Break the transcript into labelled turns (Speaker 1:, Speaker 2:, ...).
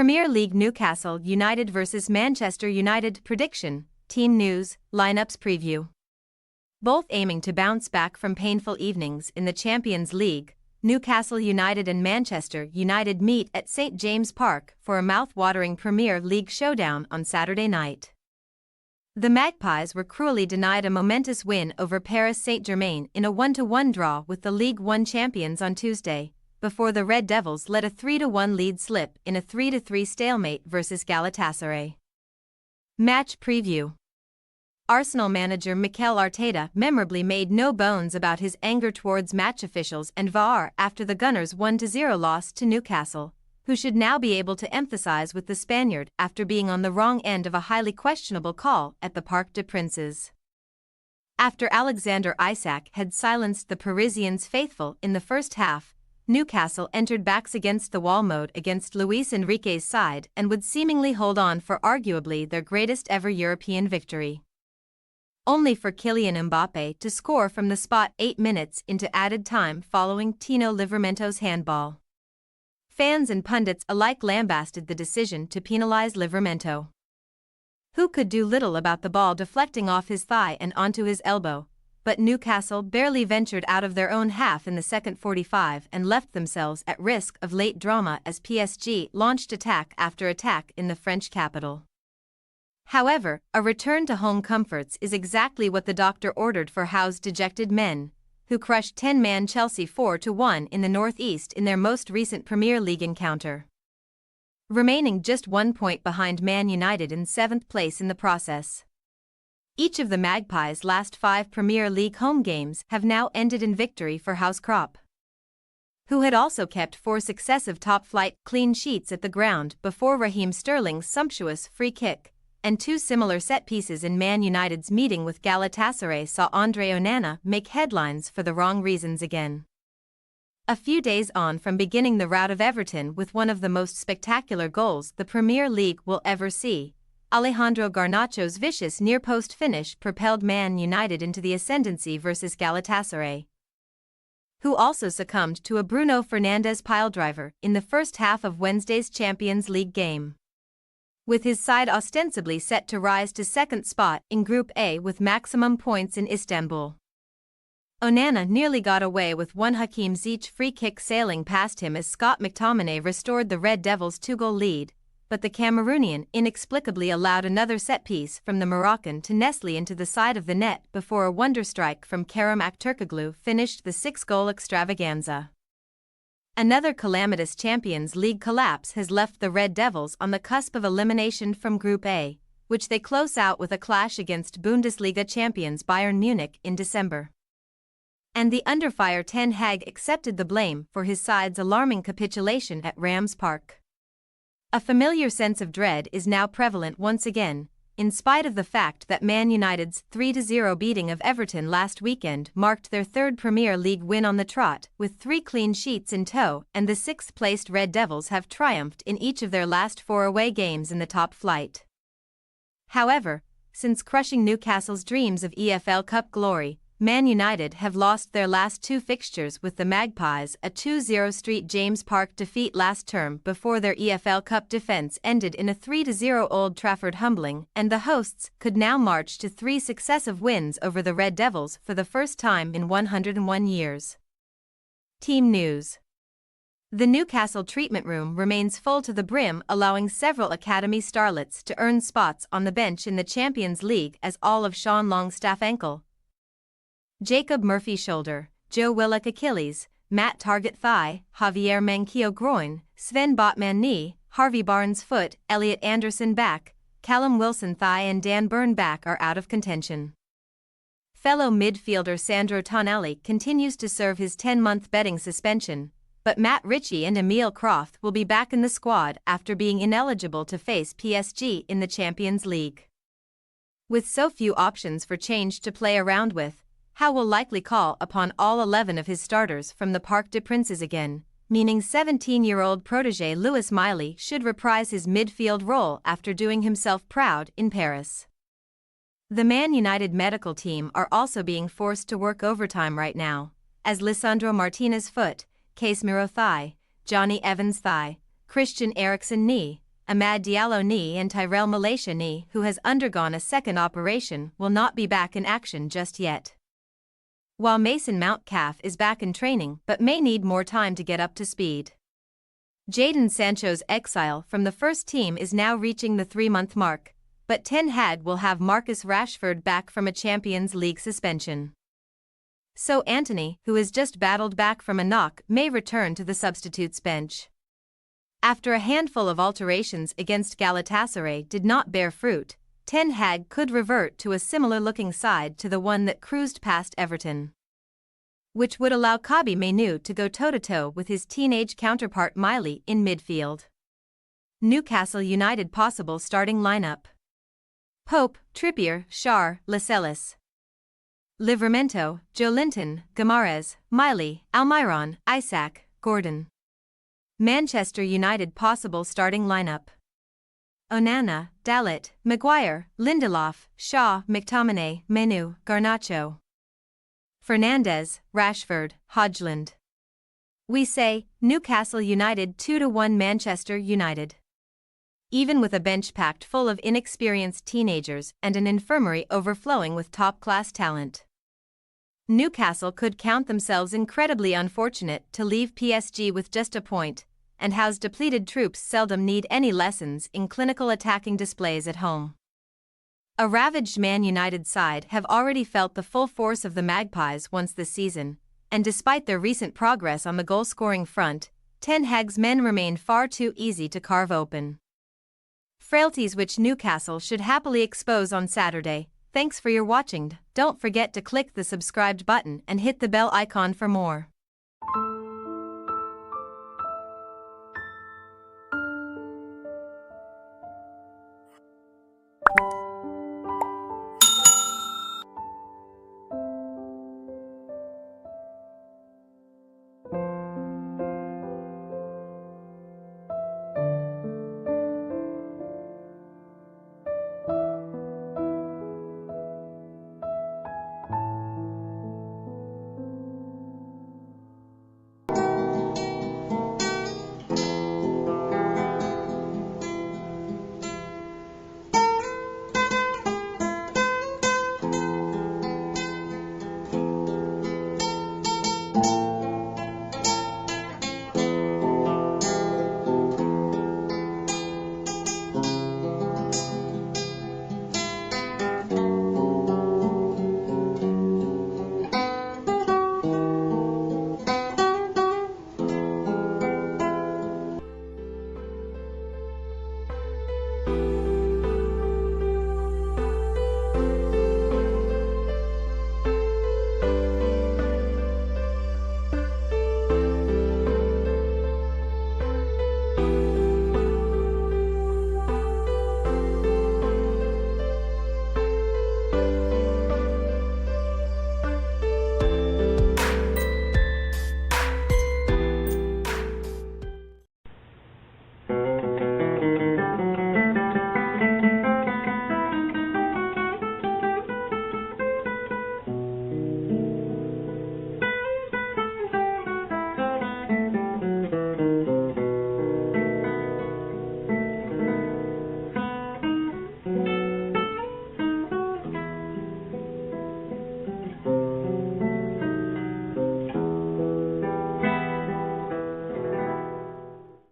Speaker 1: Premier League Newcastle United vs Manchester United prediction, team news, lineups preview. Both aiming to bounce back from painful evenings in the Champions League, Newcastle United and Manchester United meet at St James Park for a mouth-watering Premier League showdown on Saturday night. The Magpies were cruelly denied a momentous win over Paris Saint-Germain in a 1-1 draw with the League One champions on Tuesday, before the Red Devils let a 3-1 lead slip in a 3-3 stalemate versus Galatasaray. Match preview. Arsenal manager Mikel Arteta memorably made no bones about his anger towards match officials and VAR after the Gunners' 1-0 loss to Newcastle, who should now be able to emphasize with the Spaniard after being on the wrong end of a highly questionable call at the Parc des Princes. After Alexander Isak had silenced the Parisians' faithful in the first half, Newcastle entered backs against the wall mode against Luis Enrique's side and would seemingly hold on for arguably their greatest ever European victory. Only for Kylian Mbappe to score from the spot 8 minutes into added time following Tino Livramento's handball. Fans and pundits alike lambasted the decision to penalize Livramento, who could do little about the ball deflecting off his thigh and onto his elbow, but Newcastle barely ventured out of their own half in the second 45 and left themselves at risk of late drama as PSG launched attack after attack in the French capital. However, a return to home comforts is exactly what the doctor ordered for Howe's dejected men, who crushed 10-man Chelsea 4-1 in the northeast in their most recent Premier League encounter, remaining just 1 point behind Man United in 7th place in the process. Each of the Magpies' last 5 Premier League home games have now ended in victory for House Crop, who had also kept 4 successive top-flight clean sheets at the ground before Raheem Sterling's sumptuous free kick, and 2 similar set pieces in Man United's meeting with Galatasaray saw Andre Onana make headlines for the wrong reasons again. A few days on from beginning the rout of Everton with one of the most spectacular goals the Premier League will ever see, Alejandro Garnacho's vicious near-post finish propelled Man United into the ascendancy versus Galatasaray, who also succumbed to a Bruno Fernandes piledriver in the first half of Wednesday's Champions League game, with his side ostensibly set to rise to second spot in Group A with maximum points in Istanbul. Onana nearly got away with one Hakim Ziyech free kick sailing past him as Scott McTominay restored the Red Devils' 2-goal lead, but the Cameroonian inexplicably allowed another set-piece from the Moroccan to nestle into the side of the net before a wonder strike from Kerem Aktürkoğlu finished the 6-goal extravaganza. Another calamitous Champions League collapse has left the Red Devils on the cusp of elimination from Group A, which they close out with a clash against Bundesliga champions Bayern Munich in December. And the under-fire Ten Hag accepted the blame for his side's alarming capitulation at Rams Park. A familiar sense of dread is now prevalent once again, in spite of the fact that Man United's 3-0 beating of Everton last weekend marked their 3rd Premier League win on the trot with 3 clean sheets in tow, and the 6th-placed Red Devils have triumphed in each of their last 4 away games in the top flight. However, since crushing Newcastle's dreams of EFL Cup glory, Man United have lost their last 2 fixtures with the Magpies, a 2-0 St James Park defeat last term before their EFL Cup defence ended in a 3-0 Old Trafford humbling, and the hosts could now march to 3 successive wins over the Red Devils for the first time in 101 years. Team news. The Newcastle treatment room remains full to the brim, allowing several academy starlets to earn spots on the bench in the Champions League as all of Sean Longstaff ankle, Jacob Murphy shoulder, Joe Willock Achilles, Matt Targett thigh, Javier Manquillo groin, Sven Botman knee, Harvey Barnes foot, Elliot Anderson back, Callum Wilson thigh and Dan Burn back are out of contention. Fellow midfielder Sandro Tonali continues to serve his 10-month betting suspension, but Matt Ritchie and Emile Croft will be back in the squad after being ineligible to face PSG in the Champions League. With so few options for change to play around with, Howe will likely call upon all 11 of his starters from the Parc des Princes again, meaning 17-year-old protégé Louis Miley should reprise his midfield role after doing himself proud in Paris. The Man United medical team are also being forced to work overtime right now, as Lisandro Martinez foot, Casemiro thigh, Johnny Evans thigh, Christian Eriksen knee, Amad Diallo knee and Tyrell Malaysia knee, who has undergone a second operation, will not be back in action just yet. While Mason Mount calf is back in training but may need more time to get up to speed. Jadon Sancho's exile from the first team is now reaching the 3-month mark, but Ten Hag will have Marcus Rashford back from a Champions League suspension. So Antony, who has just battled back from a knock, may return to the substitutes bench. After a handful of alterations against Galatasaray did not bear fruit, Ten Hag could revert to a similar-looking side to the one that cruised past Everton, which would allow Kobbie Mainoo to go toe-to-toe with his teenage counterpart Miley in midfield. Newcastle United possible starting lineup: Pope, Trippier, Schär, Lascelles, Livramento, Joelinton, Guimaraes, Miley, Almiron, Isaac, Gordon. Manchester United possible starting lineup: Onana, Dalot, Maguire, Lindelof, Shaw, McTominay, Mainoo, Garnacho, Fernandes, Rashford, Højlund. We say, Newcastle United 2-1 Manchester United. Even with a bench packed full of inexperienced teenagers and an infirmary overflowing with top-class talent, Newcastle could count themselves incredibly unfortunate to leave PSG with just a point, and Howe's depleted troops seldom need any lessons in clinical attacking displays at home. A ravaged Man United side have already felt the full force of the Magpies once this season, and despite their recent progress on the goal-scoring front, Ten Hag's men remain far too easy to carve open. Frailties which Newcastle should happily expose on Saturday. Thanks for your watching. Don't forget to click the subscribed button and hit the bell icon for more.